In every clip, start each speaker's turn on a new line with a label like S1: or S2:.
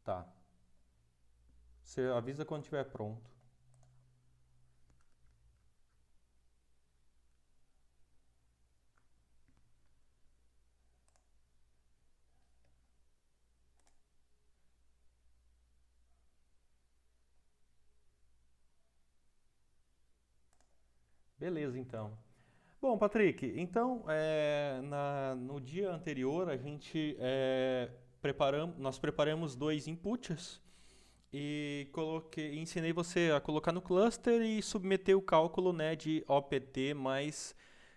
S1: Tá. Você avisa quando estiver pronto. Beleza, então. Bom, Patrick, então no dia anterior a gente nós preparamos dois inputs e ensinei você a colocar no cluster e submeter o cálculo, né, de OPT mais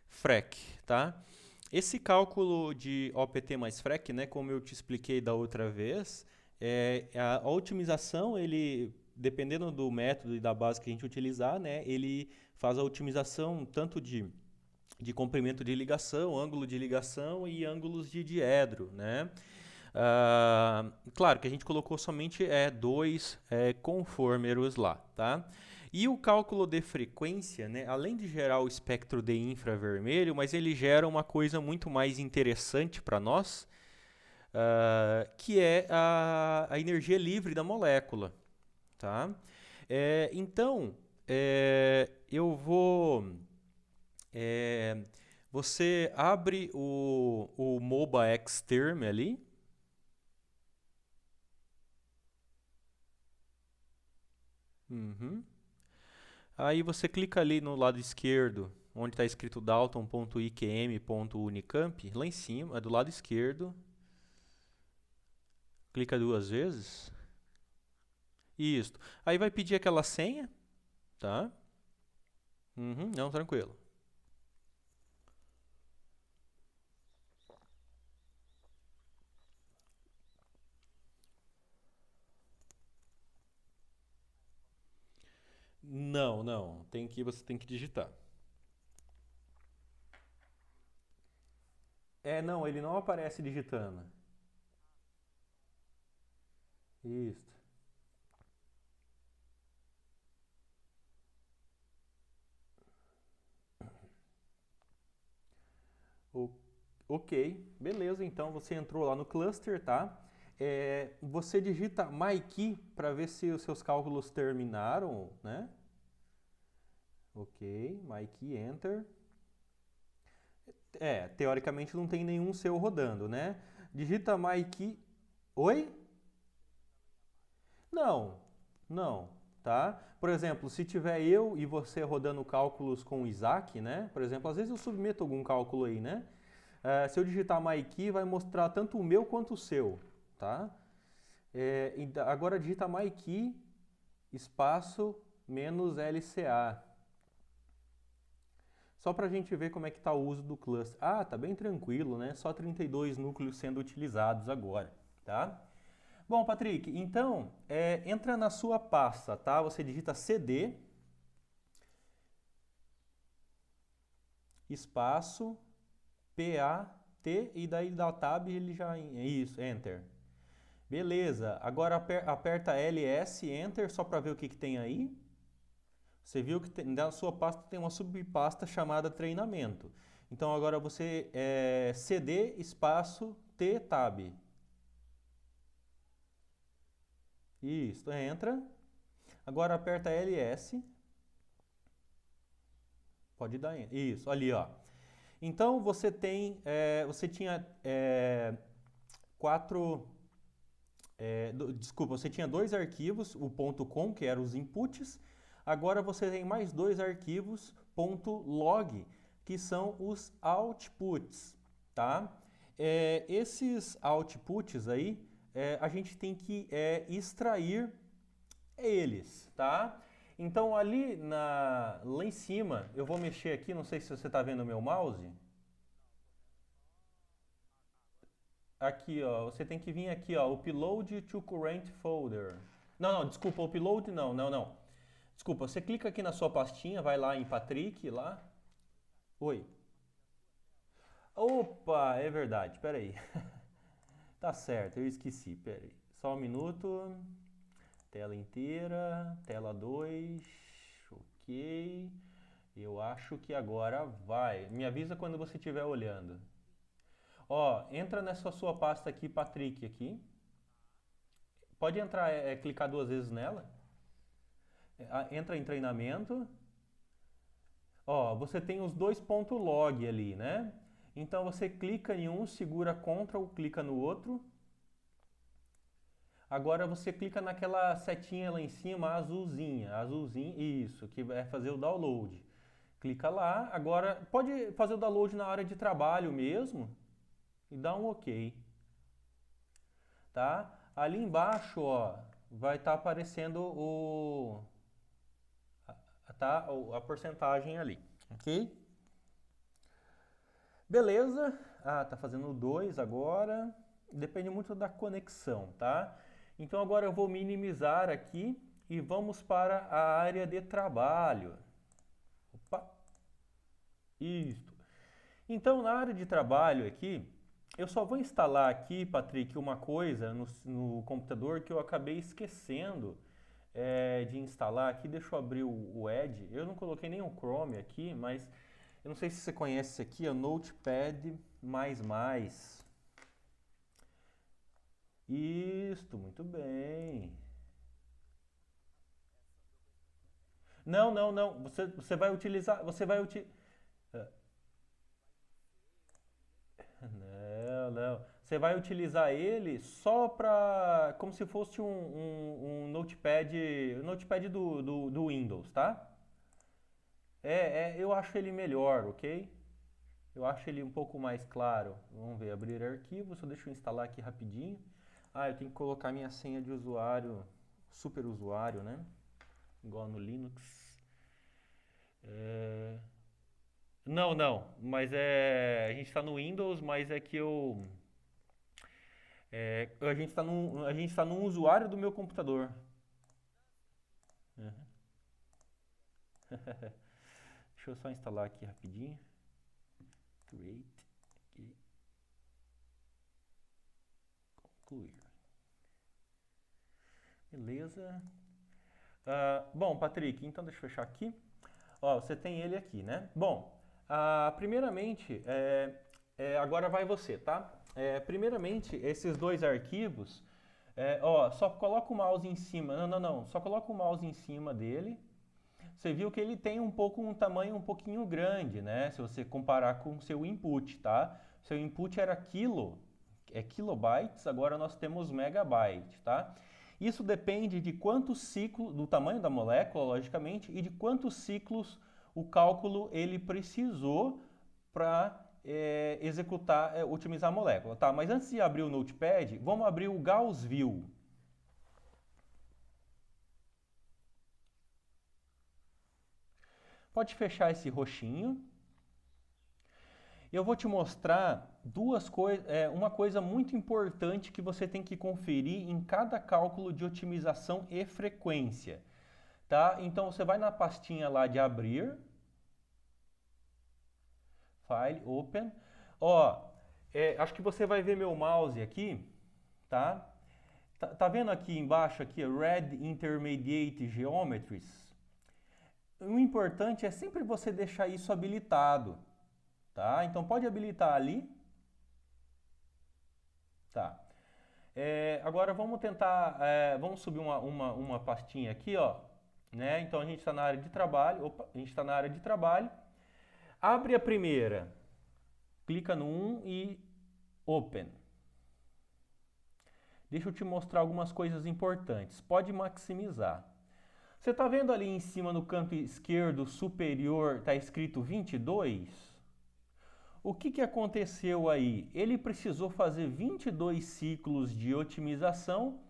S1: FREC, tá? Esse cálculo de OPT mais FREC, né, como eu te expliquei da outra vez, a otimização, ele, dependendo do método e da base que a gente utilizar, né, ele faz a otimização tanto de comprimento de ligação, ângulo de ligação e ângulos de diedro, né? Claro que a gente colocou somente dois conformers lá, tá? E o cálculo de frequência, né, além de gerar o espectro de infravermelho, mas ele gera uma coisa muito mais interessante para nós, que é a energia livre da molécula, tá? Então, eu vou é, você abre o MOBA Xterm ali. Uhum. Aí você clica ali no lado esquerdo, onde está escrito dalton.iqm.unicamp, lá em cima, do lado esquerdo. Clica duas vezes. Isso. Aí vai pedir aquela senha, tá? Uhum, não, tranquilo. Não, não. Você tem que digitar. Não, ele não aparece digitando. Isso. O- ok, beleza. Então você entrou lá no cluster, tá? Você digita MyKey para ver se os seus cálculos terminaram, né? Ok, MyKey, Enter. Teoricamente não tem nenhum seu rodando, né? Digita MyKey. Oi? Não, não, tá? Por exemplo, se tiver eu e você rodando cálculos com o Isaac, né? Por exemplo, às vezes eu submeto algum cálculo aí, né? Se eu digitar MyKey, vai mostrar tanto o meu quanto o seu, tá? Agora digita MyKey espaço menos LCA. Só para a gente ver como é que está o uso do cluster. Ah, tá bem tranquilo, né? Só 32 núcleos sendo utilizados agora, tá? Bom, Patrick, então entra na sua pasta, tá? Você digita CD espaço PAT e daí dá tab ele já isso, Enter. Beleza. Agora aperta LS Enter só para ver o que tem aí. Você viu que na sua pasta tem uma subpasta chamada treinamento. Então agora você CD espaço T tab. Isso, entra. Agora aperta LS. Pode dar enter. Isso, ali ó. Então você tinha quatro, desculpa, você tinha dois arquivos, o .com que eram os inputs. Agora você tem mais dois arquivos .log que são os outputs, tá? Esses outputs aí a gente tem que extrair eles, tá? Então lá em cima eu vou mexer aqui, não sei se você está vendo o meu mouse. Aqui, ó, você tem que vir aqui, ó, upload to current folder. Não, não, desculpa, upload não, não, não. Desculpa, você clica aqui na sua pastinha, vai lá em Patrick, lá. Oi. Opa, é verdade, peraí. Tá certo, eu esqueci, peraí. Só um minuto. Tela inteira, tela 2, ok. Eu acho que agora vai. Me avisa quando você estiver olhando. Ó, entra nessa sua pasta aqui, Patrick, aqui. Pode entrar, clicar duas vezes nela. Entra em treinamento. Ó, você tem os dois pontos log ali, né? Então você clica em um, segura Ctrl, clica no outro. Agora você clica naquela setinha lá em cima, azulzinha, isso, que vai fazer o download. Clica lá, agora pode fazer o download na área de trabalho mesmo e dá um OK, tá? Ali embaixo, ó, vai estar aparecendo a porcentagem ali, ok? Beleza, tá fazendo 2 agora, depende muito da conexão, tá? Então agora eu vou minimizar aqui e vamos para a área de trabalho. Opa, isso. Então na área de trabalho aqui, eu só vou instalar aqui, Patrick, uma coisa no computador que eu acabei esquecendo de instalar aqui. Deixa eu abrir o Edge. Eu não coloquei nem o Chrome aqui, mas eu não sei se você conhece isso aqui, é o Notepad++. Isto, muito bem. Não, não, não. Você vai utilizar. Não, não. Você vai utilizar ele só para. Como se fosse um notepad. O notepad do Windows, tá? Eu acho ele melhor, ok? Eu acho ele um pouco mais claro. Vamos ver, abrir arquivo. Só deixa eu instalar aqui rapidinho. Eu tenho que colocar minha senha de usuário, super usuário, né? Igual no Linux. É, Não, não, mas a gente está no Windows, mas é que a gente está num usuário do meu computador. Uhum. Deixa eu só instalar aqui rapidinho. Create, aqui, concluir. Beleza. Bom, Patrick, então deixa eu fechar aqui. Ó, você tem ele aqui, né? Bom, primeiramente, agora vai você, tá? Primeiramente, esses dois arquivos, só coloca o mouse em cima. Não, não, não. Só coloca o mouse em cima dele. Você viu que ele tem um tamanho um pouquinho grande, né? Se você comparar com o seu input, tá? Seu input era kilobytes, agora nós temos megabyte, tá? Isso depende de quantos ciclos, do tamanho da molécula, logicamente, e de quantos ciclos o cálculo ele precisou para executar, otimizar a molécula, tá? Mas antes de abrir o Notepad, vamos abrir o Gauss View. Pode fechar esse roxinho. Eu vou te mostrar uma coisa muito importante que você tem que conferir em cada cálculo de otimização e frequência, tá? Então você vai na pastinha lá de abrir, File, Open. Ó, acho que você vai ver meu mouse aqui, tá? Tá vendo aqui embaixo aqui, Red Intermediate Geometries? O importante é sempre você deixar isso habilitado, tá? Então pode habilitar ali, tá? Agora vamos tentar, vamos subir uma pastinha aqui, ó, né? Então a gente está na área de trabalho, a gente está na área de trabalho. Abre a primeira, clica no 1 e Open. Deixa eu te mostrar algumas coisas importantes. Pode maximizar. Você está vendo ali em cima no canto esquerdo superior, está escrito 22? O que aconteceu aí? Ele precisou fazer 22 ciclos de otimização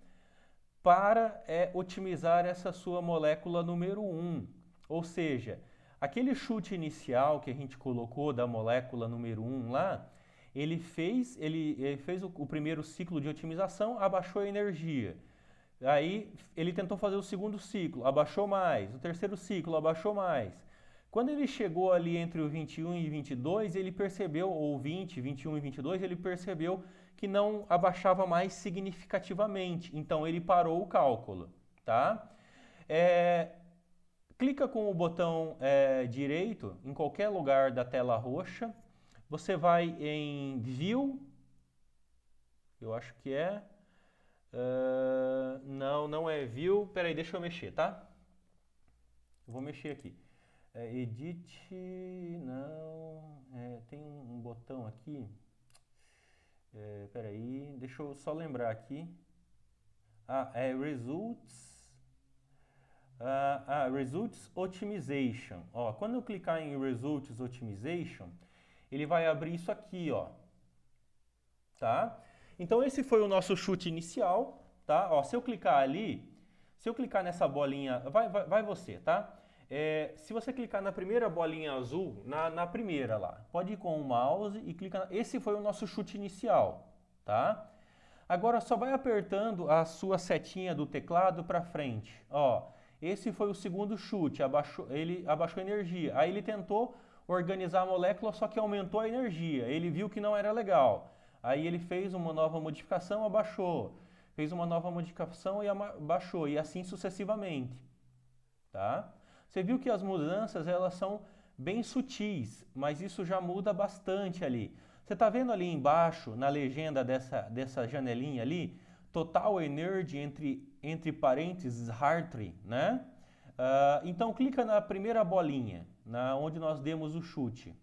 S1: para otimizar essa sua molécula número 1. Ou seja, aquele chute inicial que a gente colocou da molécula número 1 lá, ele fez o primeiro ciclo de otimização, abaixou a energia. Aí ele tentou fazer o segundo ciclo, abaixou mais. O terceiro ciclo, abaixou mais. Quando ele chegou ali entre o 21 e 22, ele percebeu, ou 20, 21 e 22, ele percebeu que não abaixava mais significativamente. Então ele parou o cálculo, tá? Clica com o botão direito em qualquer lugar da tela roxa. Você vai em View, eu acho que não é view. Peraí, deixa eu mexer, tá? Eu vou mexer aqui. Edit, não, tem um botão aqui. Peraí, deixa eu só lembrar aqui. É Results. Results Optimization. Ó, quando eu clicar em Results Optimization, ele vai abrir isso aqui, ó. Tá? Então esse foi o nosso chute inicial, tá? Ó, se eu clicar ali, se eu clicar nessa bolinha, vai você, tá? Se você clicar na primeira bolinha azul, na primeira lá, pode ir com o mouse e clica. Esse foi o nosso chute inicial, tá? Agora só vai apertando a sua setinha do teclado para frente. Ó, esse foi o segundo chute, ele abaixou a energia. Aí ele tentou organizar a molécula, só que aumentou a energia. Ele viu que não era legal. Aí ele fez uma nova modificação, abaixou. Fez uma nova modificação e abaixou, e assim sucessivamente. Tá? Você viu que as mudanças elas são bem sutis, mas isso já muda bastante ali. Você está vendo ali embaixo, na legenda dessa janelinha ali, Total Energy entre parênteses Hartree, né? Então clica na primeira bolinha, onde nós demos o chute.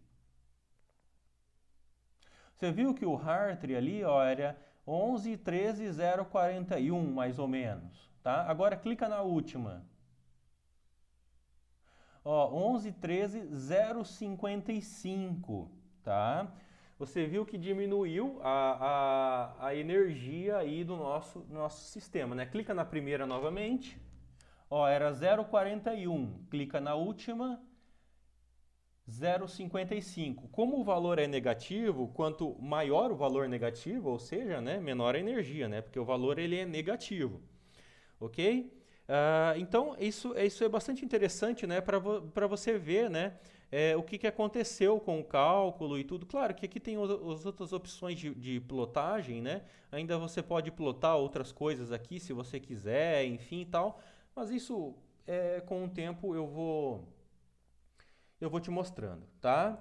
S1: Você viu que o Hartree ali, ó, era 11.13.041, mais ou menos, tá? Agora clica na última. Ó, 11.13.055, tá? Você viu que diminuiu a energia aí do nosso sistema, né? Clica na primeira novamente. Ó, era 0,41. Clica na última, 0,55. Como o valor é negativo, quanto maior o valor negativo, ou seja, né, menor a energia, né? Porque o valor ele é negativo, ok? Então isso é bastante interessante, né, para você ver, né, o que aconteceu com o cálculo e tudo. Claro que aqui tem as outras opções de plotagem, né? Ainda você pode plotar outras coisas aqui se você quiser, enfim e tal. Mas isso com o tempo eu vou te mostrando, tá?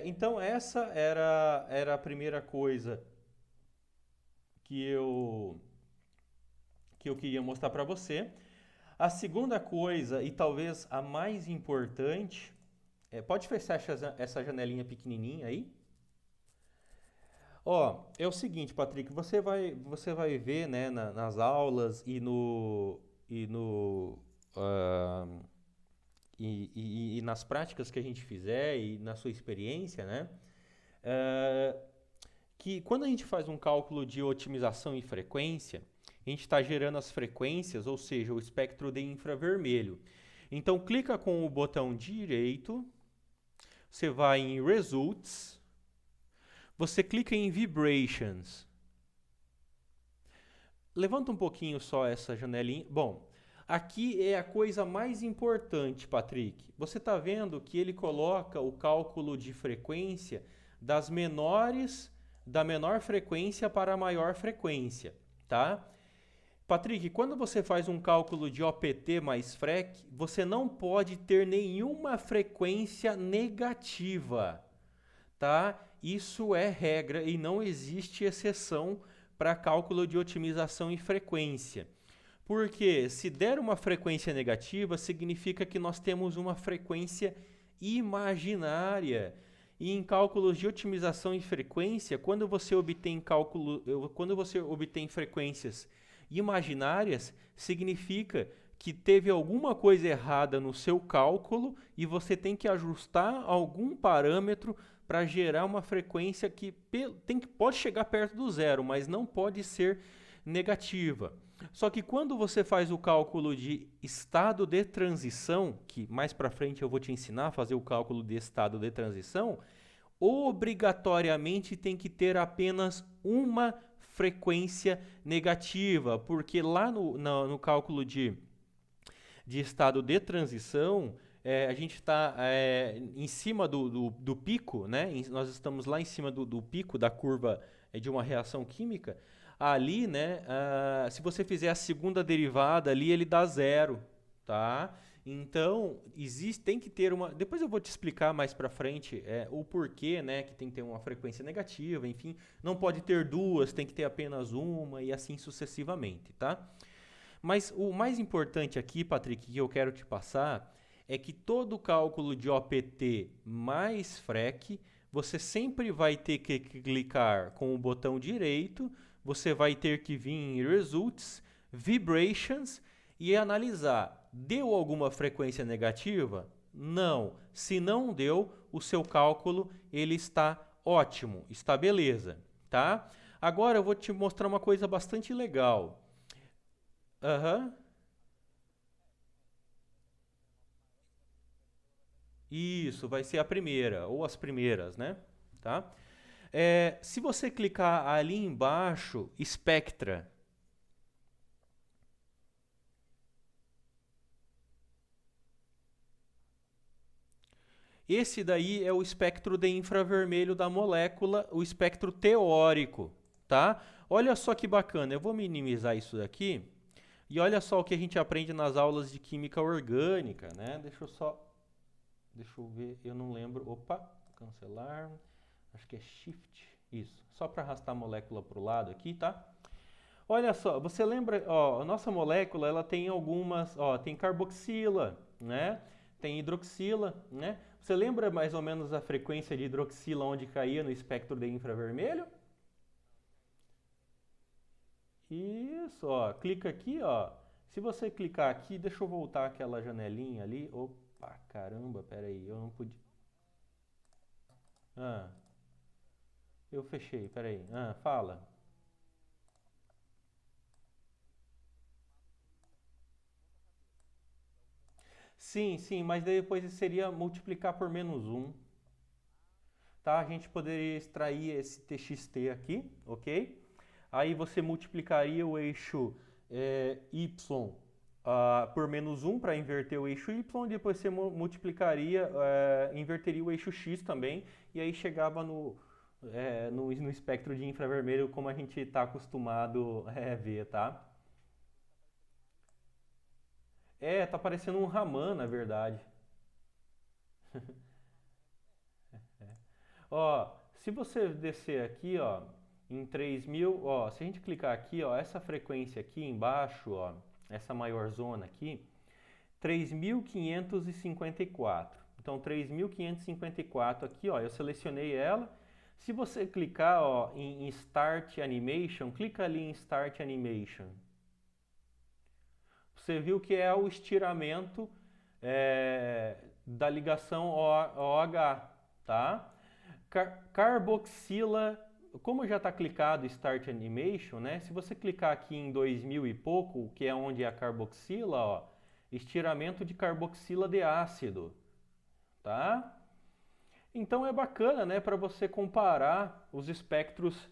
S1: Então essa era a primeira coisa que eu queria mostrar para você. A segunda coisa, e talvez a mais importante, pode fechar essa janelinha pequenininha aí? Ó, é o seguinte, Patrick, você vai ver, né, nas aulas ah, e nas práticas que a gente fizer e na sua experiência, né, que quando a gente faz um cálculo de otimização e frequência, a gente está gerando as frequências, ou seja, o espectro de infravermelho. Então, clica com o botão direito, você vai em Results, você clica em Vibrations. Levanta um pouquinho só essa janelinha. Bom, aqui é a coisa mais importante, Patrick. Você está vendo que ele coloca o cálculo de frequência da menor frequência para a maior frequência, tá? Patrick, quando você faz um cálculo de OPT mais FREQ, você não pode ter nenhuma frequência negativa, tá? Isso é regra e não existe exceção para cálculo de otimização e frequência. Porque se der uma frequência negativa, significa que nós temos uma frequência imaginária. E em cálculos de otimização e frequência, quando você obtém frequências imaginárias, significa que teve alguma coisa errada no seu cálculo e você tem que ajustar algum parâmetro para gerar uma frequência que pode chegar perto do zero, mas não pode ser negativa. Só que quando você faz o cálculo de estado de transição, que mais para frente eu vou te ensinar a fazer o cálculo de estado de transição, obrigatoriamente tem que ter apenas uma frequência negativa, porque lá no cálculo de estado de transição, a gente está em cima do pico, né? Nós estamos lá em cima do pico da curva de uma reação química. Ali, né, se você fizer a segunda derivada ali, ele dá zero, tá? Então, tem que ter uma... Depois eu vou te explicar mais para frente o porquê, né, que tem que ter uma frequência negativa, enfim. Não pode ter duas, tem que ter apenas uma e assim sucessivamente, tá? Mas o mais importante aqui, Patrick, que eu quero te passar, é que todo cálculo de OPT mais FREC, você sempre vai ter que clicar com o botão direito, você vai ter que vir em Results, Vibrations e analisar. Deu alguma frequência negativa? Não. Se não deu, o seu cálculo ele está ótimo, está beleza, tá? Agora eu vou te mostrar uma coisa bastante legal. Aham. Isso, vai ser a primeira, ou as primeiras, né? Tá? Se você clicar ali embaixo, Spectra, esse daí é o espectro de infravermelho da molécula, o espectro teórico, tá? Olha só que bacana, eu vou minimizar isso daqui, e olha só o que a gente aprende nas aulas de química orgânica, né? Deixa eu ver, eu não lembro. Opa, cancelar. Acho que é Shift. Isso. Só para arrastar a molécula para o lado aqui, tá? Olha só, você lembra, ó, a nossa molécula, ela tem algumas, ó, tem carboxila, né? Tem hidroxila, né? Você lembra mais ou menos a frequência de hidroxila onde caía no espectro de infravermelho? Isso, ó, clica aqui, ó. Se você clicar aqui, deixa eu voltar aquela janelinha ali. Opa, caramba, peraí, eu não podia. Ah, eu fechei, peraí. Ah, fala. Sim, sim, mas daí depois seria multiplicar por menos um, tá? A gente poderia extrair esse TXT aqui, ok? Aí você multiplicaria o eixo Y por menos um para inverter o eixo Y, e depois você multiplicaria, inverteria o eixo X também, e aí chegava no espectro de infravermelho como a gente está acostumado a ver, tá? Tá parecendo um Raman, na verdade. Ó, se você descer aqui, ó, em 3000, ó, se a gente clicar aqui, ó, essa frequência aqui embaixo, ó, essa maior zona aqui, 3554. Então, 3554 aqui, ó, eu selecionei ela. Se você clicar, ó, em Start Animation, clica ali em Start Animation. Você viu que é o estiramento da ligação OH, tá? Carboxila, como já está clicado Start Animation, né? Se você clicar aqui em 2000 e pouco, que é onde é a carboxila, ó, estiramento de carboxila de ácido, tá? Então é bacana, né, para você comparar os espectros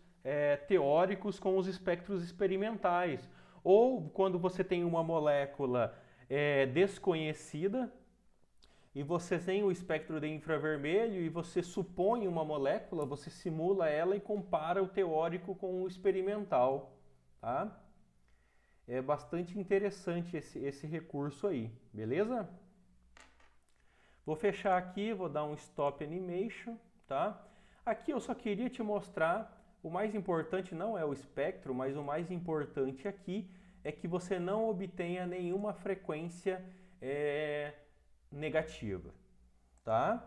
S1: teóricos com os espectros experimentais. Ou quando você tem uma molécula desconhecida, e você tem o espectro de infravermelho e você supõe uma molécula, você simula ela e compara o teórico com o experimental, tá? É bastante interessante esse recurso aí, beleza? Vou fechar aqui, vou dar um Stop Animation, tá? Aqui eu só queria te mostrar, o mais importante não é o espectro, mas o mais importante aqui é que você não obtenha nenhuma frequência negativa, tá?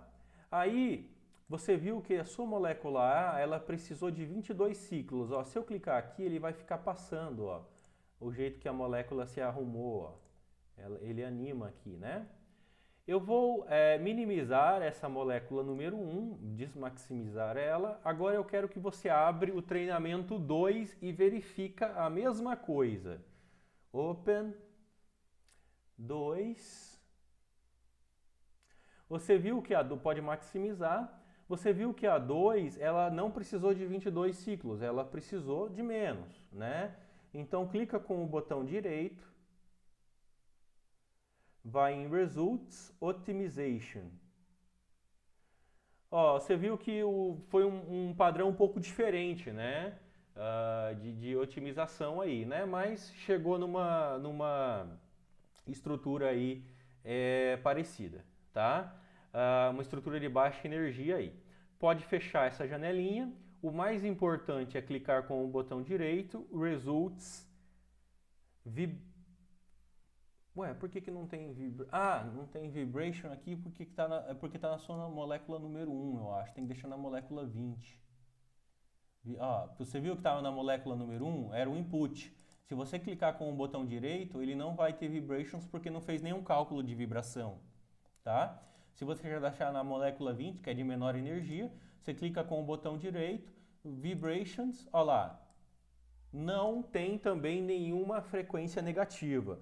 S1: Aí você viu que a sua molécula A, ela precisou de 22 ciclos, ó. Se eu clicar aqui, ele vai ficar passando, ó, o jeito que a molécula se arrumou, ó. Ele anima aqui, né? Eu vou minimizar essa molécula número 1, desmaximizar ela. Agora eu quero que você abra o treinamento 2 e verifica a mesma coisa. Open 2. Você viu que pode maximizar. Você viu que a 2 ela não precisou de 22 ciclos, ela precisou de menos, né? Então clica com o botão direito, vai em Results, Optimization. Ó, você viu que foi um padrão um pouco diferente, né? De otimização aí, né? Mas chegou numa estrutura aí parecida, tá? Uma estrutura de baixa energia aí. Pode fechar essa janelinha. O mais importante é clicar com o botão direito, Results, Ué, por que que não tem Ah, não tem vibration aqui porque que tá é porque tá na sua molécula número 1, eu acho. Tem que deixar na molécula 20. Ó, você viu que estava na molécula número 1? Era o input. Se você clicar com o botão direito, ele não vai ter vibrations porque não fez nenhum cálculo de vibração, tá? Se você já deixar na molécula 20, que é de menor energia, você clica com o botão direito, vibrations, ó lá, não tem também nenhuma frequência negativa.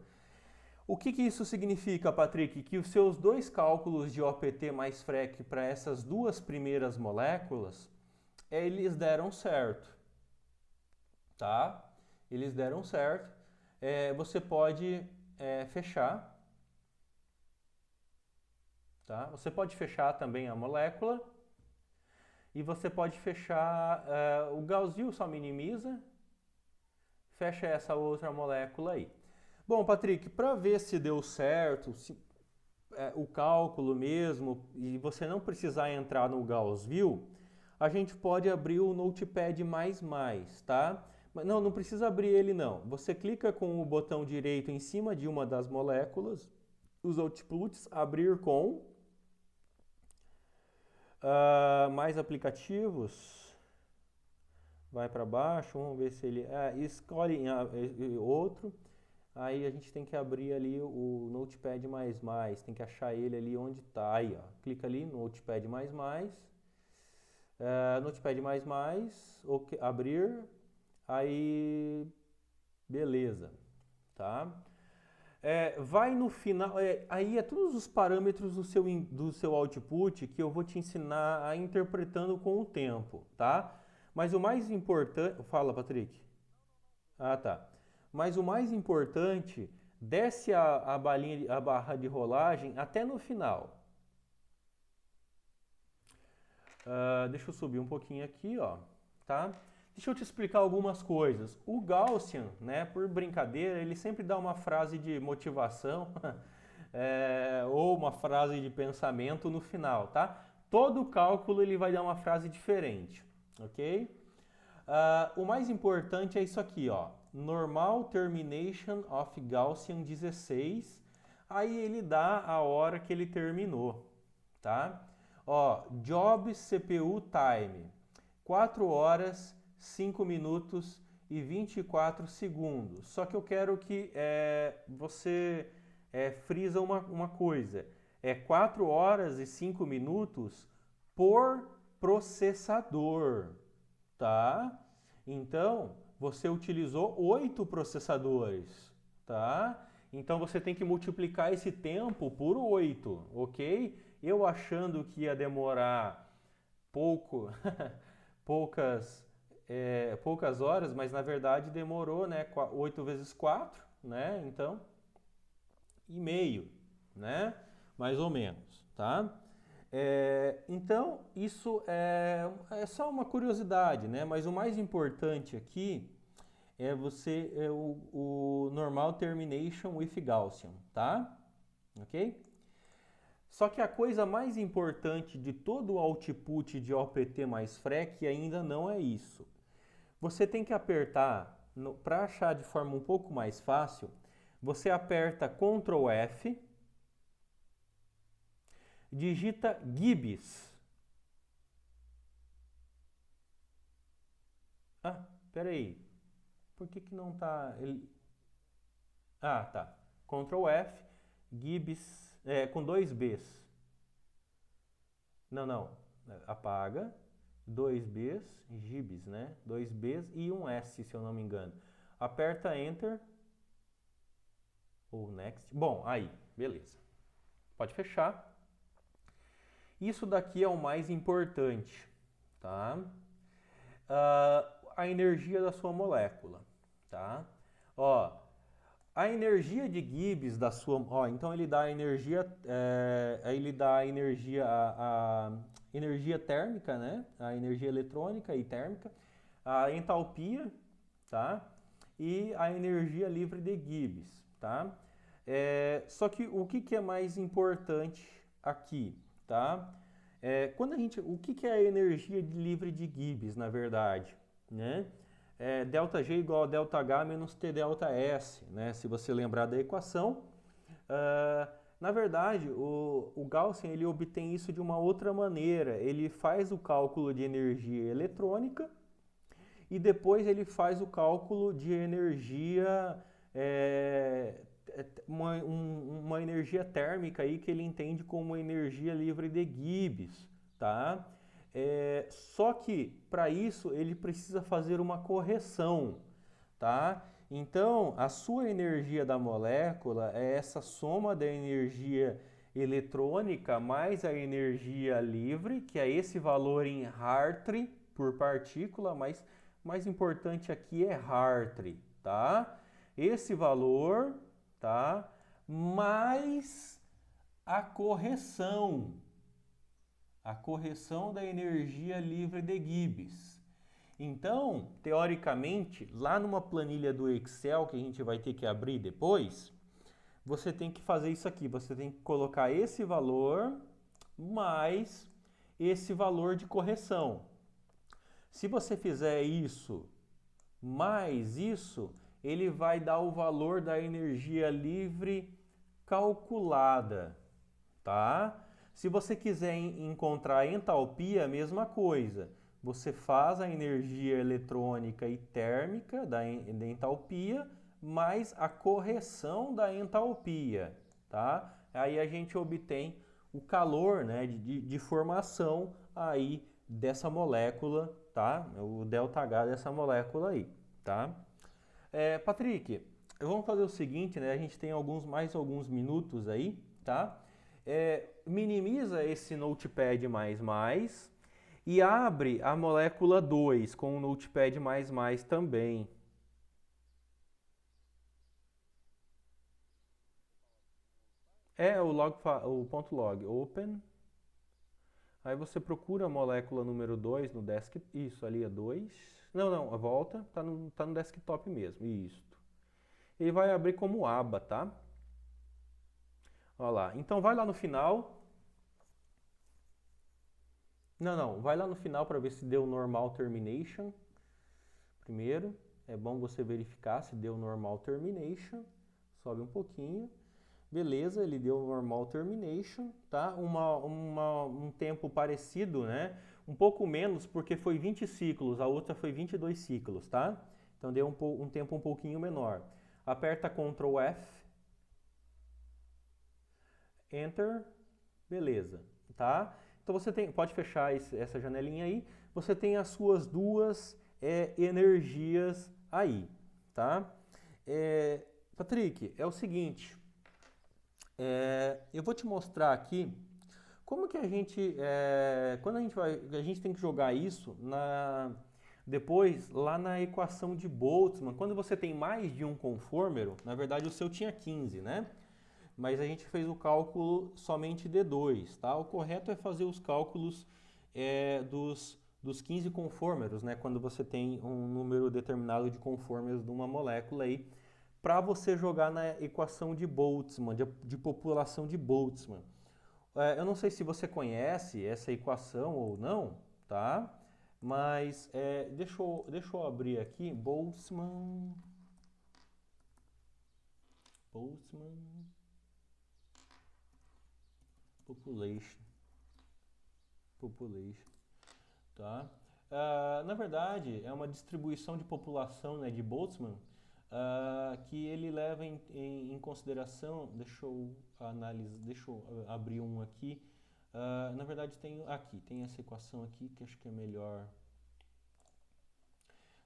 S1: O que que isso significa, Patrick? Que os seus dois cálculos de OPT mais FREC para essas duas primeiras moléculas, eles deram certo, tá? Eles deram certo. Você pode fechar, tá? Você pode fechar também a molécula e você pode fechar o Gaussian só minimiza, fecha essa outra molécula aí. Bom, Patrick, para ver se deu certo, se, o cálculo mesmo, e você não precisar entrar no Gauss View, a gente pode abrir o Notepad++, tá? Mas não precisa abrir ele não. Você clica com o botão direito em cima de uma das moléculas, os outputs, abrir com, mais aplicativos, vai para baixo, vamos ver se ele... escolhe outro, aí a gente tem que abrir ali o Notepad++, tem que achar ele ali onde está, aí ó, clica ali no Notepad++, Notepad++, okay, abrir, aí beleza, tá? Vai no final, aí é todos os parâmetros do seu output que eu vou te ensinar a interpretando com o tempo, tá? Mas o mais importante, fala, Patrick. Ah, tá. Mas o mais importante, desce a barra de rolagem até no final. Deixa eu subir um pouquinho aqui, ó, tá? Deixa eu te explicar algumas coisas. O Gaussian, né, por brincadeira, ele sempre dá uma frase de motivação ou uma frase de pensamento no final, tá? Todo cálculo ele vai dar uma frase diferente, ok? O mais importante é isso aqui, ó. Normal termination of Gaussian 16. Aí ele dá a hora que ele terminou, tá? Ó, job CPU time, 4 horas, 5 minutos e 24 segundos. Só que eu quero que você frisa uma coisa. 4 horas e 5 minutos por processador, tá? Então, você utilizou 8 processadores, tá? Então, você tem que multiplicar esse tempo por 8, ok? Eu achando que ia demorar pouco, poucas horas, mas na verdade demorou, né? 8 vezes 4, né? Então, e meio, né? Mais ou menos, tá? Então, isso é só uma curiosidade, né? Mas o mais importante aqui é o normal termination with Gaussian, tá? Ok? Só que a coisa mais importante de todo o output de OPT mais FREC ainda não é isso. Você tem que apertar, para achar de forma um pouco mais fácil, você aperta Ctrl F, digita Gibbs. Peraí. Por que não tá... tá. Ctrl F, Gibbs, com dois Bs. Não. Apaga. Dois Bs, Gibbs, né? Dois Bs e um S, se eu não me engano. Aperta Enter. Ou Next. Bom, aí. Beleza. Pode fechar. Isso daqui é o mais importante, tá? A energia da sua molécula, tá? Ó, a energia de Gibbs da sua, então ele dá a energia, a energia térmica, né? A energia eletrônica e térmica, a entalpia, tá? E a energia livre de Gibbs, tá? Só que o que é mais importante aqui, tá? O que é a energia livre de Gibbs, na verdade, né? ΔG igual a ΔH menos T ΔS, né? Se você lembrar da equação, Na verdade, o Gaussian ele obtém isso de uma outra maneira. Ele faz o cálculo de energia eletrônica e depois ele faz o cálculo de energia, uma energia térmica aí que ele entende como energia livre de Gibbs, tá? Só que para isso ele precisa fazer uma correção, tá? Então, a sua energia da molécula é essa soma da energia eletrônica mais a energia livre, que é esse valor em Hartree por partícula, mas mais importante aqui é Hartree, tá? Esse valor, tá? Mais a correção da energia livre de Gibbs. Então, teoricamente, lá numa planilha do Excel que a gente vai ter que abrir depois, você tem que fazer isso aqui. Você tem que colocar esse valor mais esse valor de correção. Se você fizer isso mais isso, ele vai dar o valor da energia livre calculada, tá? Se você quiser encontrar a entalpia, a mesma coisa. Você faz a energia eletrônica e térmica da entalpia mais a correção da entalpia, tá? Aí a gente obtém o calor, né, de formação aí dessa molécula, tá? O ΔH dessa molécula aí, tá? Patrick, vamos fazer o seguinte, né? A gente tem mais alguns minutos aí, tá? Minimiza esse Notepad++ e abre a molécula 2 com o Notepad++ também. O ponto .log, open. Aí você procura a molécula número 2 no desktop. Isso, ali é 2. Não, volta, tá no desktop mesmo, isso. Ele vai abrir como aba, tá? Olha lá. Então vai lá no final. Não, vai lá no final para ver se deu normal termination. Primeiro, é bom você verificar se deu normal termination. Sobe um pouquinho. Beleza, ele deu normal termination, tá? Um tempo parecido, né? Um pouco menos porque foi 20 ciclos, a outra foi 22 ciclos, tá? Então deu um tempo um pouquinho menor. Aperta Ctrl F, Enter, beleza, tá? Então você pode fechar essa janelinha aí, você tem as suas duas energias aí, tá? Patrick, é o seguinte, eu vou te mostrar aqui como que a gente, quando a gente tem que jogar isso depois lá na equação de Boltzmann, quando você tem mais de um conformero, na verdade o seu tinha 15, né? Mas a gente fez o cálculo somente de 2, tá? O correto é fazer os cálculos dos 15 conformeros, né? Quando você tem um número determinado de conformeros de uma molécula aí, para você jogar na equação de Boltzmann, de população de Boltzmann. Eu não sei se você conhece essa equação ou não, tá? Mas deixa eu abrir aqui, Boltzmann population, tá? Na verdade, é uma distribuição de população, né, de Boltzmann, que ele leva em consideração, deixa eu abrir um aqui. Na verdade tem essa equação aqui que acho que é melhor.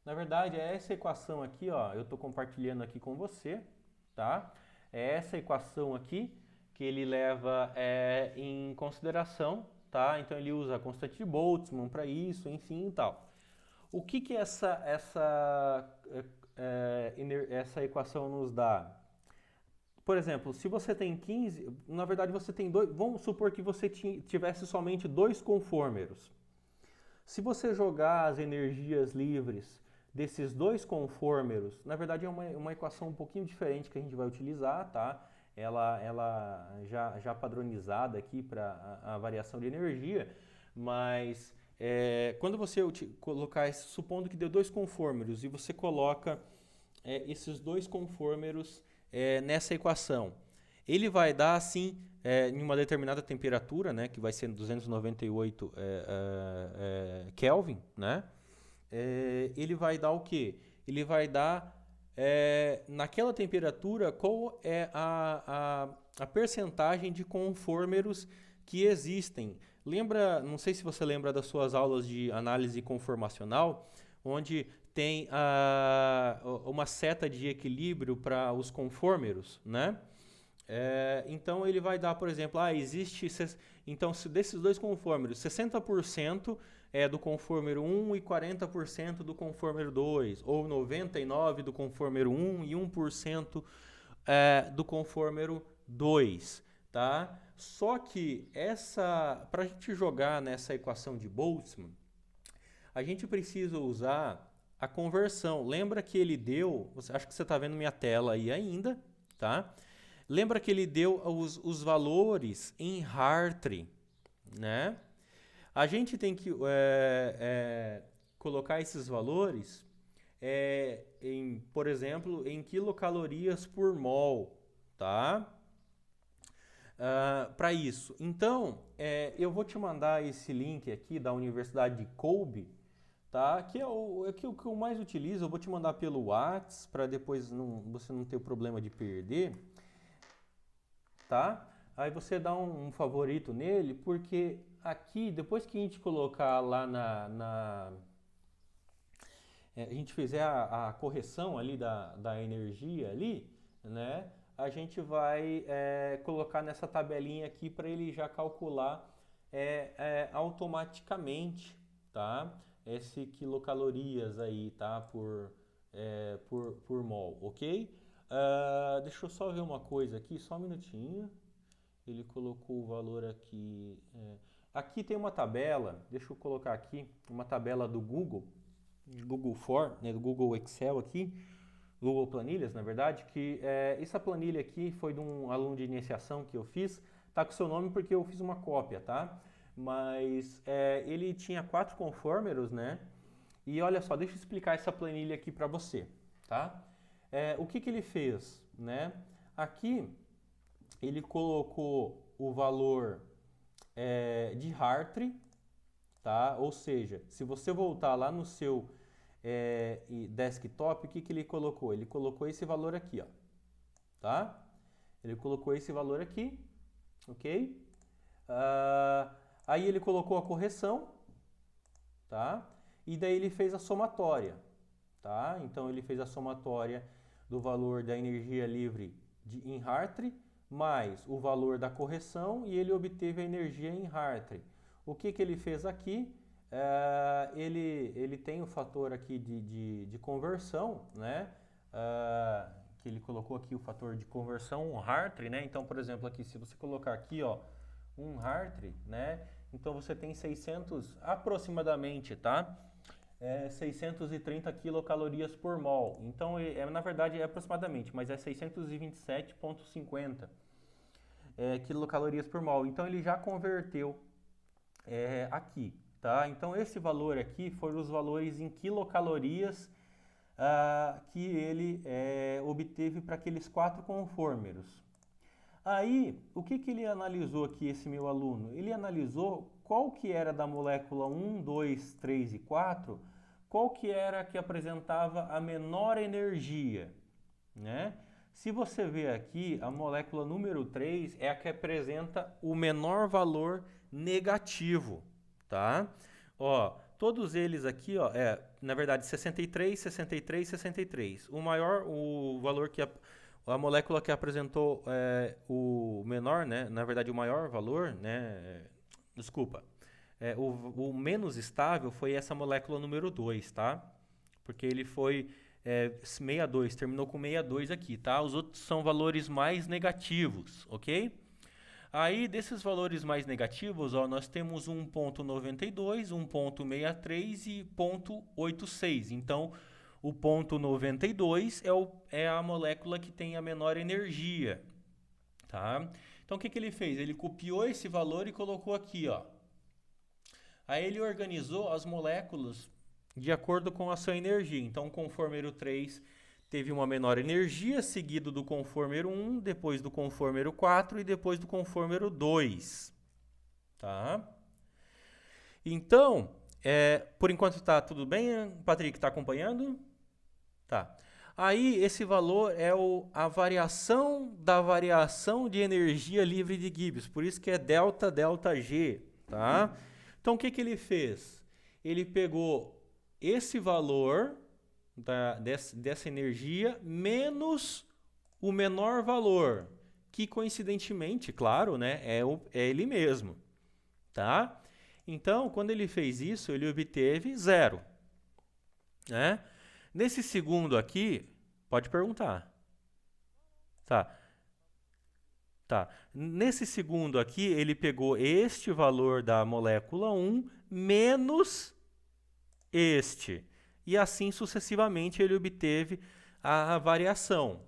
S1: Na verdade é essa equação aqui, ó, eu estou compartilhando aqui com você, tá? É essa equação aqui que ele leva em consideração, tá? Então ele usa a constante de Boltzmann para isso, enfim e tal. O que essa equação nos dá? Por exemplo, se você tem 15, na verdade você tem dois, vamos supor que você tivesse somente dois conformeros. Se você jogar as energias livres desses dois conformeros, na verdade é uma equação um pouquinho diferente que a gente vai utilizar, tá? Ela já padronizada aqui para a variação de energia, mas quando você colocar, supondo que deu dois conformeros e você coloca esses dois conformeros nessa equação, ele vai dar assim, em uma determinada temperatura, né, que vai ser 298 Kelvin, né? Ele vai dar o quê? Ele vai dar naquela temperatura qual é a percentagem de conformeros que existem. Lembra, não sei se você lembra das suas aulas de análise conformacional, onde tem uma seta de equilíbrio para os conformeros, né? Então ele vai dar, por exemplo, então se desses dois conformeros, 60% é do conformero 1 e 40% do conformero 2, ou 99% do conformero 1 e 1% do conformero 2, tá? Só que para a gente jogar nessa equação de Boltzmann, a gente precisa usar a conversão. Lembra que ele deu, acho que você está vendo minha tela aí ainda, tá? Lembra que ele deu os valores em Hartree, né? A gente tem que colocar esses valores por exemplo, em quilocalorias por mol, tá? Para isso. Então, eu vou te mandar esse link aqui da Universidade de Kobe, tá? Que é o que eu mais utilizo. Eu vou te mandar pelo WhatsApp para depois você não ter o problema de perder, tá? Aí você dá um favorito nele, porque aqui, depois que a gente colocar lá a gente fizer a correção ali da energia ali, né? A gente vai colocar nessa tabelinha aqui para ele já calcular automaticamente, tá? Esse quilocalorias aí, tá? Por mol, ok? Deixa eu só ver uma coisa aqui, só um minutinho. Ele colocou o valor aqui. Aqui tem uma tabela, deixa eu colocar aqui, uma tabela do Google né, do Google Excel aqui, Google Planilhas, na verdade, que essa planilha aqui foi de um aluno de iniciação que eu fiz, tá com o seu nome porque eu fiz uma cópia, tá? Mas ele tinha 4 conformeros, né? E olha só, deixa eu explicar essa planilha aqui para você, tá? O que ele fez, né? Aqui ele colocou o valor de Hartree, tá? Ou seja, se você voltar lá no seu desktop, o que ele colocou? Ele colocou esse valor aqui, ó, tá? Ele colocou esse valor aqui, ok? Aí ele colocou a correção, tá? E daí ele fez a somatória, tá? Então ele fez a somatória do valor da energia livre em Hartree mais o valor da correção e ele obteve a energia em Hartree. O que ele fez aqui? Ele tem o fator aqui de conversão, né? Que ele colocou aqui o fator de conversão, um Hartree, né? Então, por exemplo, aqui, se você colocar aqui, ó, um Hartree, né? Então você tem 600 aproximadamente, tá? 630 quilocalorias por mol. Então, na verdade, é aproximadamente, mas é 627,50 quilocalorias por mol. Então, ele já converteu aqui, tá? Então, esse valor aqui foram os valores em quilocalorias que ele obteve para aqueles 4 conformeros. Aí, o que ele analisou aqui, esse meu aluno? Ele analisou qual que era da molécula 1, 2, 3 e 4, qual que era a que apresentava a menor energia, né? Se você ver aqui, a molécula número 3 é a que apresenta o menor valor negativo, tá? Ó, todos eles aqui, ó, na verdade 63, 63, 63. O valor que a molécula que apresentou o menor, né? Na verdade, o maior valor, né? Desculpa. O menos estável foi essa molécula número 2, tá? Porque ele foi 62, terminou com 62 aqui, tá? Os outros são valores mais negativos, ok? Aí, desses valores mais negativos, ó, nós temos 1,92, 1,63 e 0,86. Então, o ponto 92 é a molécula que tem a menor energia, tá? Então, o que ele fez? Ele copiou esse valor e colocou aqui, ó. Aí ele organizou as moléculas de acordo com a sua energia. Então, o conformeiro 3 teve uma menor energia, seguido do conformero 1, depois do conformero 4 e depois do conformero 2. Tá? Então, por enquanto está tudo bem, Patrick? Está acompanhando? Tá. Aí, esse valor é a variação da variação de energia livre de Gibbs. Por isso que é delta, delta G. Tá? Então, o que ele fez? Ele pegou esse valor dessa energia menos o menor valor, que coincidentemente, claro, né, é ele mesmo. Tá? Então, quando ele fez isso, ele obteve 0. Né? Nesse segundo aqui, pode perguntar. Tá. Tá. Nesse segundo aqui, ele pegou este valor da molécula 1 menos este. E assim sucessivamente ele obteve a variação.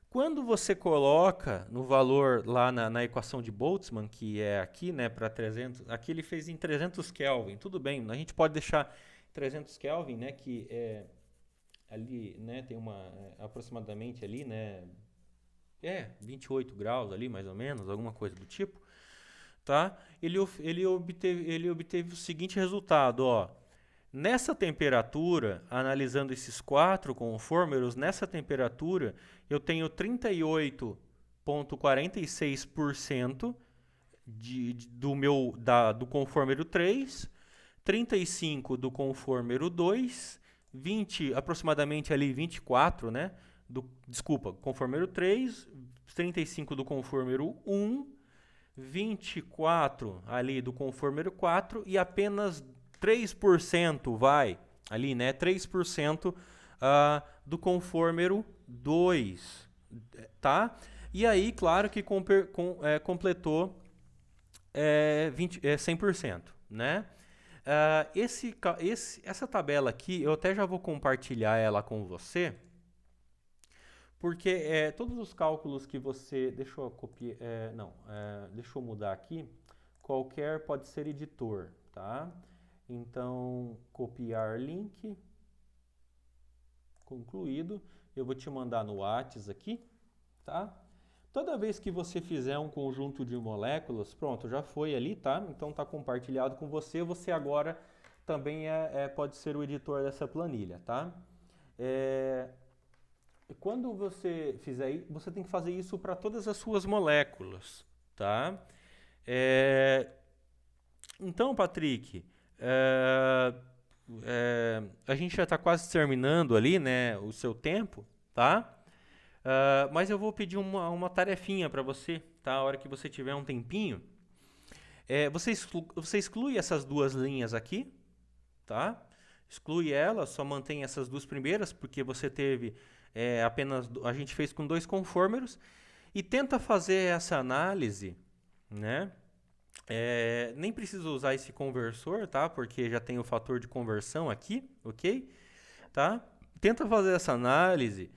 S1: Quando você coloca no valor lá na equação de Boltzmann, que é aqui, né, para 300, aqui ele fez em 300 Kelvin, tudo bem, a gente pode deixar 300 Kelvin, né, que é ali, né, tem aproximadamente ali, né, 28 graus ali, mais ou menos, alguma coisa do tipo, tá? Ele obteve o seguinte resultado, ó. Nessa temperatura, analisando esses 4 conformeros, nessa temperatura eu tenho 38,46% do conformero 3, 35 do conformero 2, 20, aproximadamente ali 24, né? Desculpa, conformero 3, 35 do conformero 1, 24 ali do conformero 4 e apenas 3% vai ali, né? 3% do conformero 2, tá? E aí, claro que completou 100%, né? Essa tabela aqui, eu até já vou compartilhar ela com você, porque todos os cálculos que você... Deixa eu copiar... deixa eu mudar aqui. Qualquer pode ser editor, tá? Então, copiar link. Concluído. Eu vou te mandar no WhatsApp aqui, tá? Toda vez que você fizer um conjunto de moléculas, pronto, já foi ali, tá? Então está compartilhado com você. Você agora também pode ser o editor dessa planilha, tá? Quando você fizer isso, você tem que fazer isso para todas as suas moléculas, tá? Então, Patrick, a gente já está quase terminando ali, né, o seu tempo, tá? Mas eu vou pedir uma tarefinha para você, tá? A hora que você tiver um tempinho. Você exclui essas duas linhas aqui, tá? Exclui elas, só mantém essas duas primeiras, porque você teve apenas... A gente fez com 2 conformeros. E tenta fazer essa análise, né? Nem precisa usar esse conversor, tá? Porque já tem o fator de conversão aqui, ok? Tá? Tenta fazer essa análise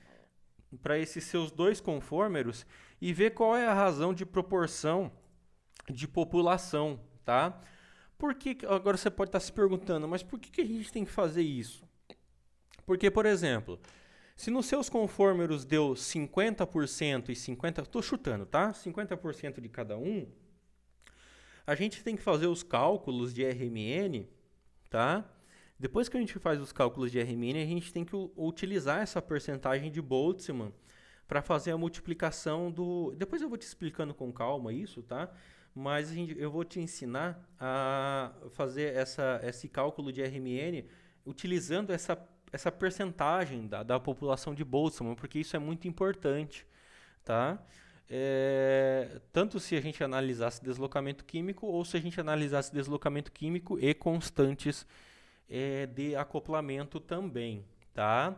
S1: para esses seus 2 conformeros e ver qual é a razão de proporção de população, tá? Agora você pode estar se perguntando, mas por que a gente tem que fazer isso? Porque, por exemplo, se nos seus conformeros deu 50% e 50%, estou chutando, tá? 50% de cada um, a gente tem que fazer os cálculos de RMN, tá? Depois que a gente faz os cálculos de RMN, a gente tem que utilizar essa percentagem de Boltzmann para fazer a multiplicação do... Depois eu vou te explicando com calma isso, tá? Mas eu vou te ensinar a fazer esse cálculo de RMN utilizando essa percentagem da população de Boltzmann, porque isso é muito importante, tá? Tanto se a gente analisasse deslocamento químico ou se a gente analisasse deslocamento químico e constantes de acoplamento também, tá?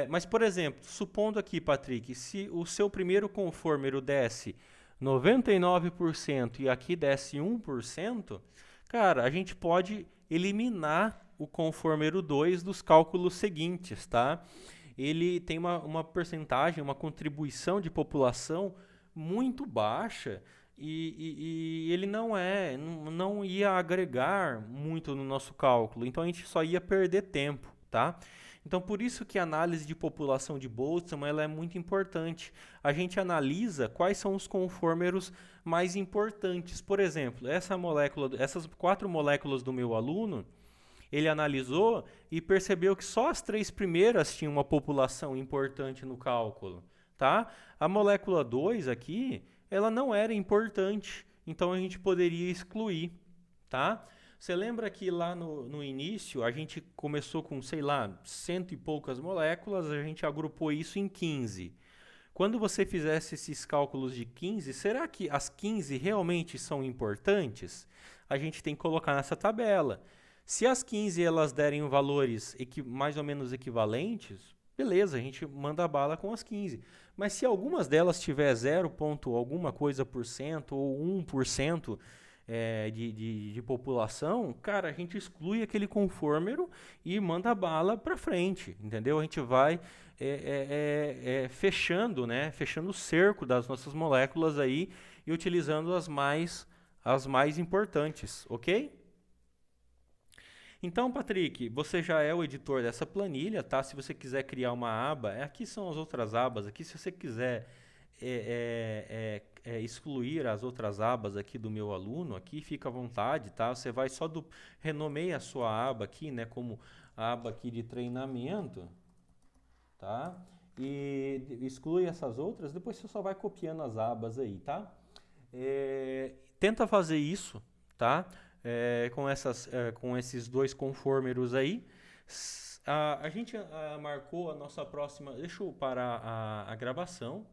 S1: Mas, por exemplo, supondo aqui, Patrick, se o seu primeiro conformero desse 99% e aqui desse 1%, cara, a gente pode eliminar o conformero 2 dos cálculos seguintes, tá? Ele tem uma percentagem, uma contribuição de população muito baixa e ele não ia agregar muito no nosso cálculo, então a gente só ia perder tempo, tá? Então, por isso que a análise de população de Boltzmann ela é muito importante. A gente analisa quais são os conformers mais importantes. Por exemplo, essas 4 moléculas do meu aluno, ele analisou e percebeu que só as 3 primeiras tinham uma população importante no cálculo, tá? A molécula 2 aqui, ela não era importante, então a gente poderia excluir, tá? Você lembra que lá no início a gente começou com, sei lá, 100 e poucas moléculas, a gente agrupou isso em 15. Quando você fizesse esses cálculos de 15, será que as 15 realmente são importantes? A gente tem que colocar nessa tabela. Se as 15 elas derem valores mais ou menos equivalentes, beleza, a gente manda a bala com as 15. Mas se algumas delas tiver 0, alguma coisa por cento ou 1% de população, cara, a gente exclui aquele confórmero e manda a bala para frente, entendeu? A gente vai fechando, né? Fechando o cerco das nossas moléculas aí e utilizando as mais importantes, ok? Então, Patrick, você já é o editor dessa planilha, tá? Se você quiser criar uma aba, aqui são as outras abas. Aqui, se você quiser excluir as outras abas aqui do meu aluno, aqui fica à vontade, tá? Você vai só renomeia a sua aba aqui, né? Como aba aqui de treinamento, tá? E exclui essas outras. Depois você só vai copiando as abas aí, tá? Tenta fazer isso, tá? Com esses 2 confórmeros aí. A gente marcou a nossa próxima. Deixa eu parar a gravação.